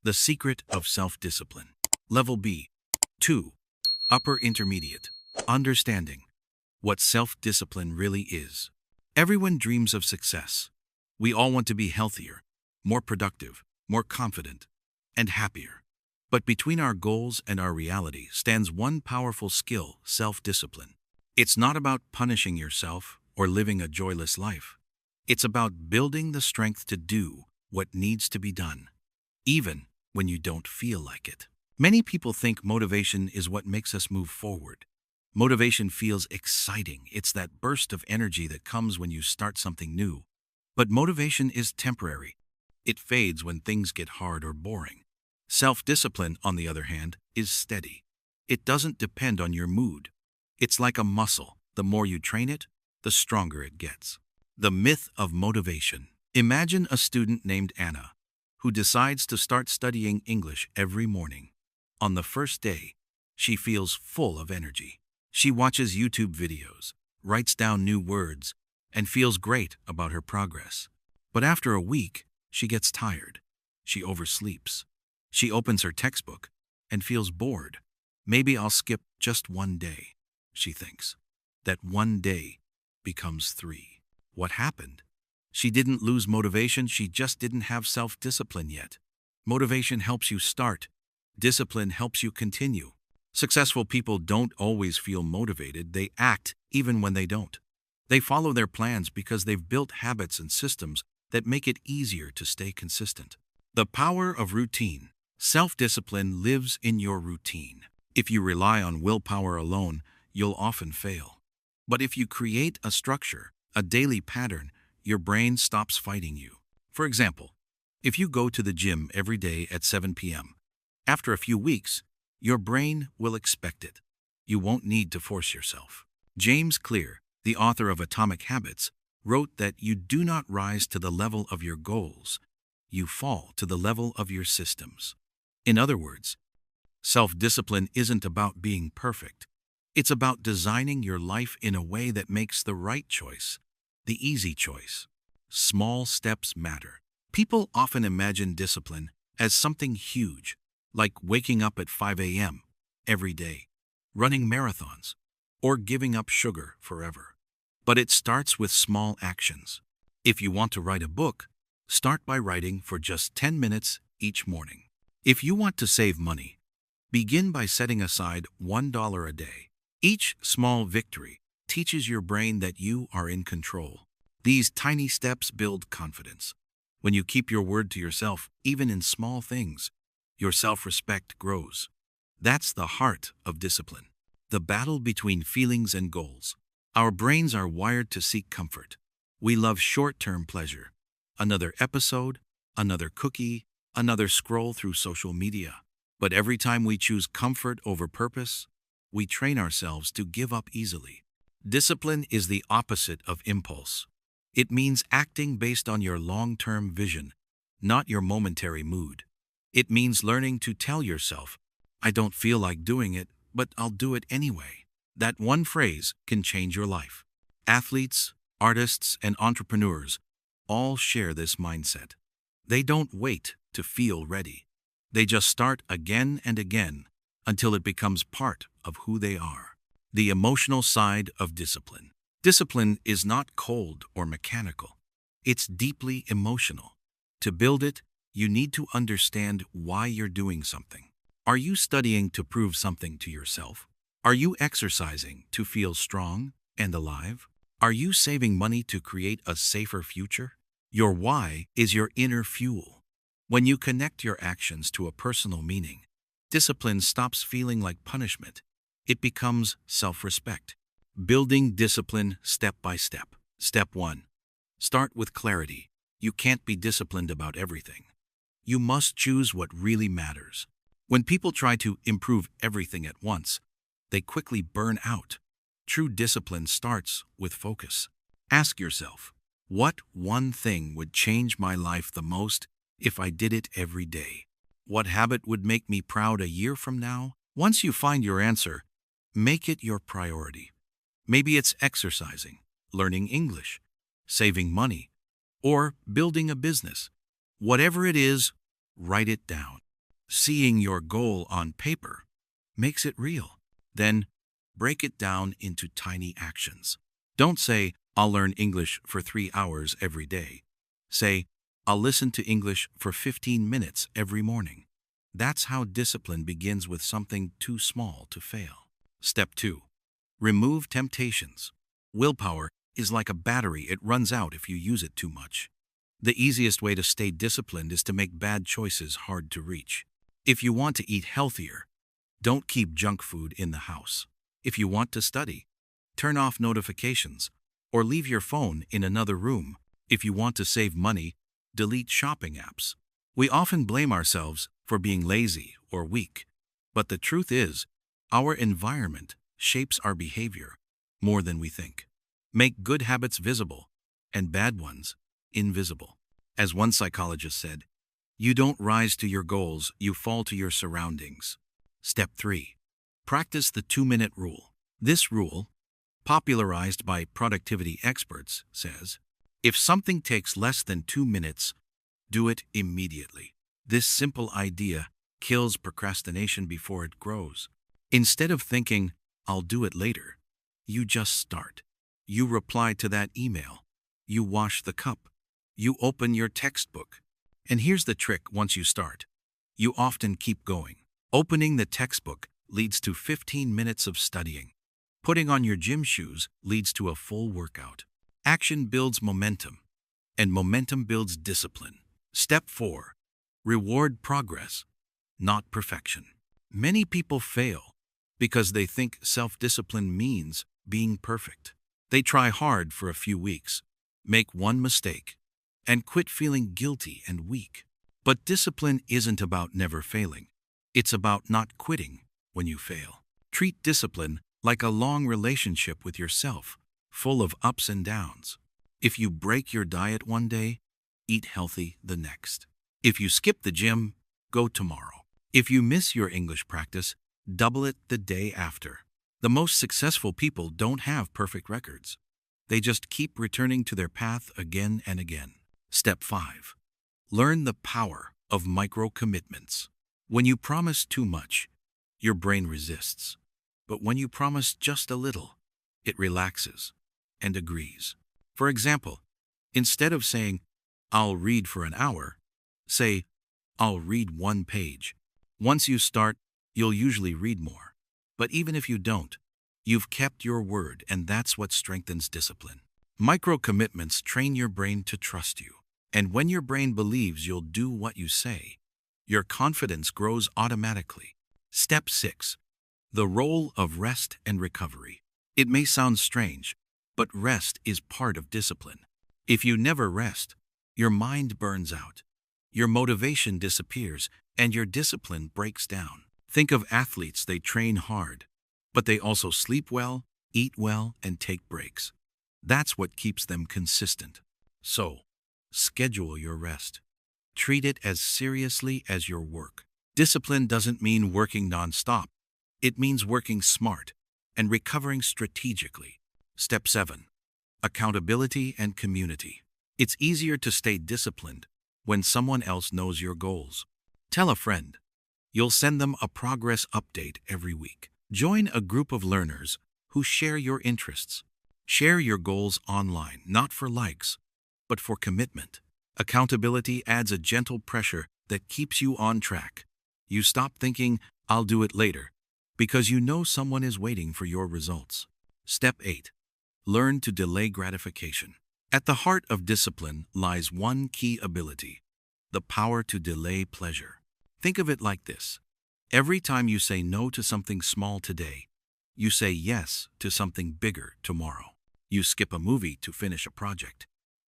The secret of self-discipline. Level B. 2. Upper intermediate. Understanding what self-discipline really is. Everyone dreams of success. We all want to be healthier, more productive, more confident, and happier. But between our goals and our reality stands one powerful skill: self-discipline. It's not about punishing yourself or living a joyless life. It's about building the strength to do what needs to be done, even when you don't feel like it. Many people think motivation is what makes us move forward. Motivation feels exciting. It's that burst of energy that comes when you start something new. But motivation is temporary. It fades when things get hard or boring. Self-discipline, on the other hand, is steady. It doesn't depend on your mood. It's like a muscle. The more you train it, the stronger it gets. The myth of motivation. Imagine a student named Anna who decides to start studying English every morning. On the first day, she feels full of energy. She watches YouTube videos, writes down new words, and feels great about her progress. But after a week, she gets tired. She oversleeps. She opens her textbook and feels bored. Maybe I'll skip just one day, she thinks. That one day becomes 3. What happened? She didn't lose motivation, she just didn't have self-discipline yet. Motivation helps you start. Discipline helps you continue. Successful people don't always feel motivated, they act even when they don't. They follow their plans because they've built habits and systems that make it easier to stay consistent. The power of routine. Self-discipline lives in your routine. If you rely on willpower alone, you'll often fail. But if you create a structure, a daily pattern, your brain stops fighting you. For example, if you go to the gym every day at 7 p.m., after a few weeks, your brain will expect it. You won't need to force yourself. James Clear, the author of Atomic Habits, wrote that you do not rise to the level of your goals, you fall to the level of your systems. In other words, self-discipline isn't about being perfect. It's about designing your life in a way that makes the right choice, the easy choice. Small steps matter. People often imagine discipline as something huge, like waking up at 5 a.m. every day, running marathons, or giving up sugar forever. But it starts with small actions. If you want to write a book, start by writing for just 10 minutes each morning. If you want to save money, begin by setting aside $1 a day. Each small victory teaches your brain that you are in control. These tiny steps build confidence. When you keep your word to yourself, even in small things, your self-respect grows. That's the heart of discipline. The battle between feelings and goals. Our brains are wired to seek comfort. We love short-term pleasure. Another episode, another cookie, another scroll through social media. But every time we choose comfort over purpose, we train ourselves to give up easily. Discipline is the opposite of impulse. It means acting based on your long-term vision, not your momentary mood. It means learning to tell yourself, I don't feel like doing it, but I'll do it anyway. That one phrase can change your life. Athletes, artists, and entrepreneurs all share this mindset. They don't wait to feel ready. They just start again and again until it becomes part of who they are. The emotional side of discipline. Discipline is not cold or mechanical. It's deeply emotional. To build it, you need to understand why you're doing something. Are you studying to prove something to yourself? Are you exercising to feel strong and alive? Are you saving money to create a safer future? Your why is your inner fuel. When you connect your actions to a personal meaning, discipline stops feeling like punishment. It becomes self-respect. Building discipline step by step. Step 1. Start with clarity. You can't be disciplined about everything. You must choose what really matters. When people try to improve everything at once, they quickly burn out. True discipline starts with focus. Ask yourself, what one thing would change my life the most if I did it every day? What habit would make me proud a year from now? Once you find your answer, make it your priority. Maybe it's exercising, learning English, saving money, or building a business. Whatever it is, write it down. Seeing your goal on paper makes it real. Then, break it down into tiny actions. Don't say, I'll learn English for 3 hours every day. Say, I'll listen to English for 15 minutes every morning. That's how discipline begins, with something too small to fail. Step 2. Remove temptations. Willpower is like a battery. It runs out if you use it too much. The easiest way to stay disciplined is to make bad choices hard to reach. If you want to eat healthier, don't keep junk food in the house. If you want to study, turn off notifications or leave your phone in another room. If you want to save money, delete shopping apps. We often blame ourselves for being lazy or weak, but the truth is, our environment shapes our behavior more than we think. Make good habits visible and bad ones invisible. As one psychologist said, you don't rise to your goals, you fall to your surroundings. Step 3. Practice the 2-minute rule. This rule, popularized by productivity experts, says, if something takes less than 2 minutes, do it immediately. This simple idea kills procrastination before it grows. Instead of thinking, I'll do it later, you just start. You reply to that email. You wash the cup. You open your textbook. And here's the trick: once you start, you often keep going. Opening the textbook leads to 15 minutes of studying. Putting on your gym shoes leads to a full workout. Action builds momentum, and momentum builds discipline. Step 4. Reward progress, not perfection. Many people fail because they think self-discipline means being perfect. They try hard for a few weeks, make one mistake, and quit feeling guilty and weak. But discipline isn't about never failing. It's about not quitting when you fail. Treat discipline like a long relationship with yourself, full of ups and downs. If you break your diet one day, eat healthy the next. If you skip the gym, go tomorrow. If you miss your English practice, double it the day after. The most successful people don't have perfect records. They just keep returning to their path again and again. Step 5. Learn the power of micro-commitments. When you promise too much, your brain resists. But when you promise just a little, it relaxes and agrees. For example, instead of saying, I'll read for an hour, say, I'll read 1 page. Once you start, you'll usually read more. But even if you don't, you've kept your word, and that's what strengthens discipline. Micro-commitments train your brain to trust you. And when your brain believes you'll do what you say, your confidence grows automatically. Step 6. The role of rest and recovery. It may sound strange, but rest is part of discipline. If you never rest, your mind burns out, your motivation disappears, and your discipline breaks down. Think of athletes. They train hard, but they also sleep well, eat well, and take breaks. That's what keeps them consistent. So, schedule your rest. Treat it as seriously as your work. Discipline doesn't mean working non-stop. It means working smart and recovering strategically. Step 7. Accountability and community. It's easier to stay disciplined when someone else knows your goals. Tell a friend. You'll send them a progress update every week. Join a group of learners who share your interests. Share your goals online, not for likes, but for commitment. Accountability adds a gentle pressure that keeps you on track. You stop thinking, I'll do it later, because you know someone is waiting for your results. Step 8. Learn to delay gratification. At the heart of discipline lies one key ability: the power to delay pleasure. Think of it like this. Every time you say no to something small today, you say yes to something bigger tomorrow. You skip a movie to finish a project.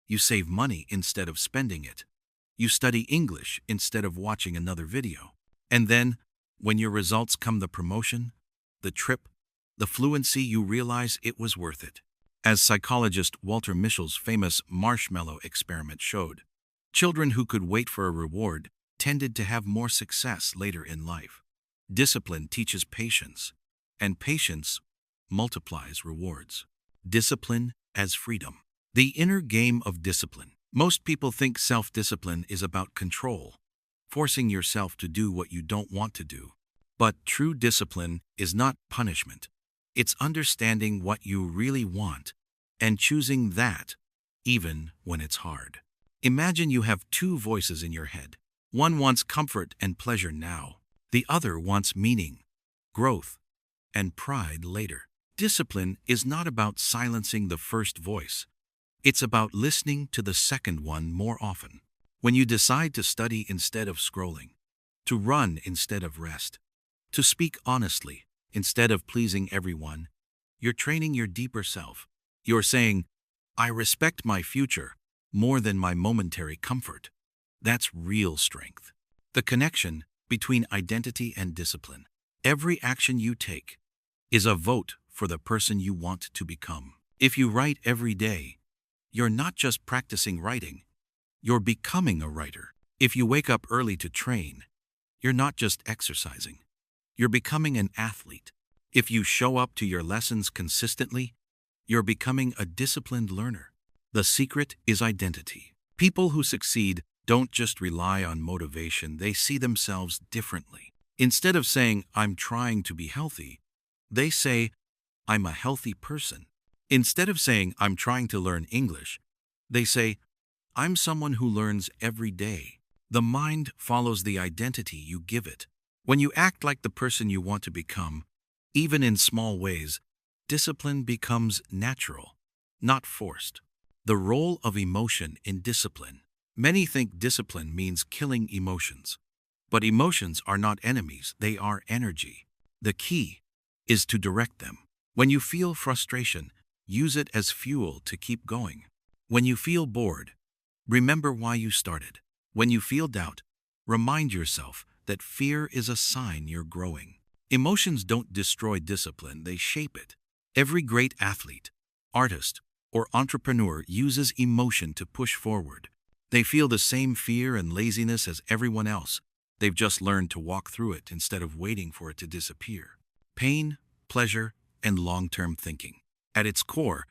You save money instead of spending it. You study English instead of watching another video. And then, when your results come, the promotion, the trip, the fluency, you realize it was worth it. As psychologist Walter Mischel's famous marshmallow experiment showed, children who could wait for a reward tended to have more success later in life. Discipline teaches patience, and patience multiplies rewards. Discipline as freedom. The inner game of discipline. Most people think self-discipline is about control, forcing yourself to do what you don't want to do. But true discipline is not punishment. It's understanding what you really want and choosing that, even when it's hard. Imagine you have two voices in your head. One wants comfort and pleasure now. The other wants meaning, growth, and pride later. Discipline is not about silencing the first voice. It's about listening to the second one more often. When you decide to study instead of scrolling, to run instead of rest, to speak honestly instead of pleasing everyone, you're training your deeper self. You're saying, I respect my future more than my momentary comfort. That's real strength. The connection between identity and discipline. Every action you take is a vote for the person you want to become. If you write every day, you're not just practicing writing, you're becoming a writer. If you wake up early to train, you're not just exercising, you're becoming an athlete. If you show up to your lessons consistently, you're becoming a disciplined learner. The secret is identity. People who succeed don't just rely on motivation, they see themselves differently. Instead of saying, I'm trying to be healthy, they say, I'm a healthy person. Instead of saying, I'm trying to learn English, they say, I'm someone who learns every day. The mind follows the identity you give it. When you act like the person you want to become, even in small ways, discipline becomes natural, not forced. The role of emotion in discipline. Many think discipline means killing emotions. But emotions are not enemies, they are energy. The key is to direct them. When you feel frustration, use it as fuel to keep going. When you feel bored, remember why you started. When you feel doubt, remind yourself that fear is a sign you're growing. Emotions don't destroy discipline, they shape it. Every great athlete, artist, or entrepreneur uses emotion to push forward. They feel the same fear and laziness as everyone else. They've just learned to walk through it instead of waiting for it to disappear. Pain, pleasure, and long-term thinking. At its core,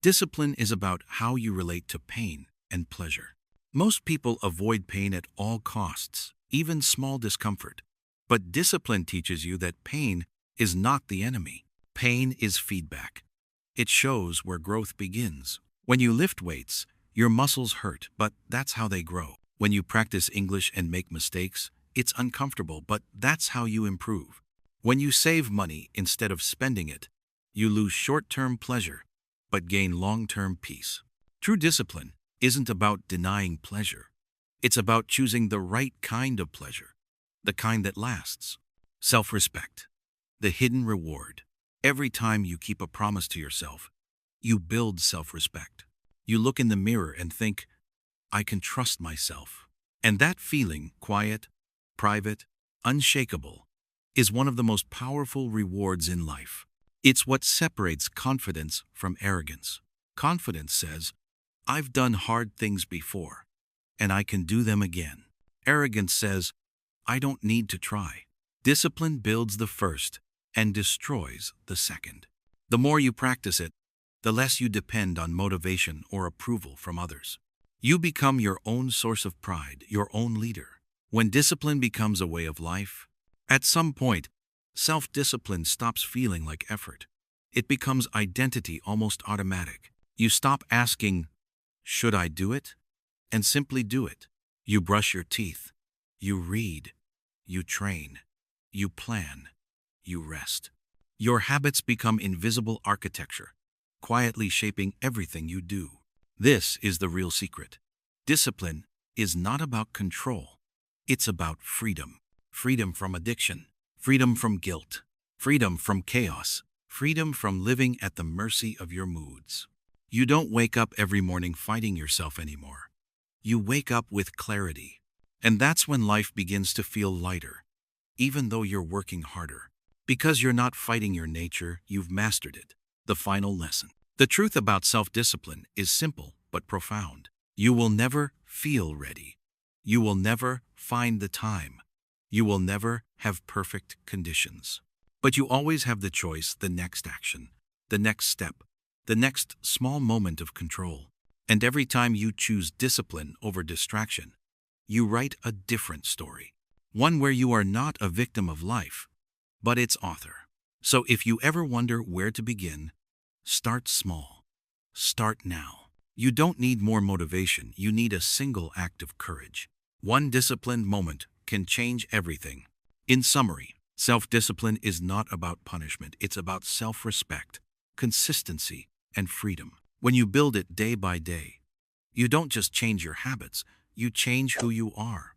discipline is about how you relate to pain and pleasure. Most people avoid pain at all costs, even small discomfort. But discipline teaches you that pain is not the enemy. Pain is feedback. It shows where growth begins. When you lift weights, your muscles hurt, but that's how they grow. When you practice English and make mistakes, it's uncomfortable, but that's how you improve. When you save money instead of spending it, you lose short-term pleasure, but gain long-term peace. True discipline isn't about denying pleasure. It's about choosing the right kind of pleasure, the kind that lasts. Self-respect, the hidden reward. Every time you keep a promise to yourself, you build self-respect. You look in the mirror and think, I can trust myself. And that feeling, quiet, private, unshakable, is one of the most powerful rewards in life. It's what separates confidence from arrogance. Confidence says, I've done hard things before, and I can do them again. Arrogance says, I don't need to try. Discipline builds the first and destroys the second. The more you practice it, the less you depend on motivation or approval from others. You become your own source of pride, your own leader. When discipline becomes a way of life, at some point, self-discipline stops feeling like effort. It becomes identity, almost automatic. You stop asking, should I do it? And simply do it. You brush your teeth. You read. You train. You plan. You rest. Your habits become invisible architecture, quietly shaping everything you do. This is the real secret. Discipline is not about control. It's about freedom. Freedom from addiction. Freedom from guilt. Freedom from chaos. Freedom from living at the mercy of your moods. You don't wake up every morning fighting yourself anymore. You wake up with clarity. And that's when life begins to feel lighter, even though you're working harder. Because you're not fighting your nature, you've mastered it. The final lesson. The truth about self-discipline is simple but profound. You will never feel ready. You will never find the time. You will never have perfect conditions. But you always have the choice, the next action, the next step, the next small moment of control. And every time you choose discipline over distraction, you write a different story. One where you are not a victim of life, but its author. So if you ever wonder where to begin, start small. Start now. You don't need more motivation, you need a single act of courage. One disciplined moment can change everything. In summary, self-discipline is not about punishment, it's about self-respect, consistency, and freedom. When you build it day by day, you don't just change your habits, you change who you are.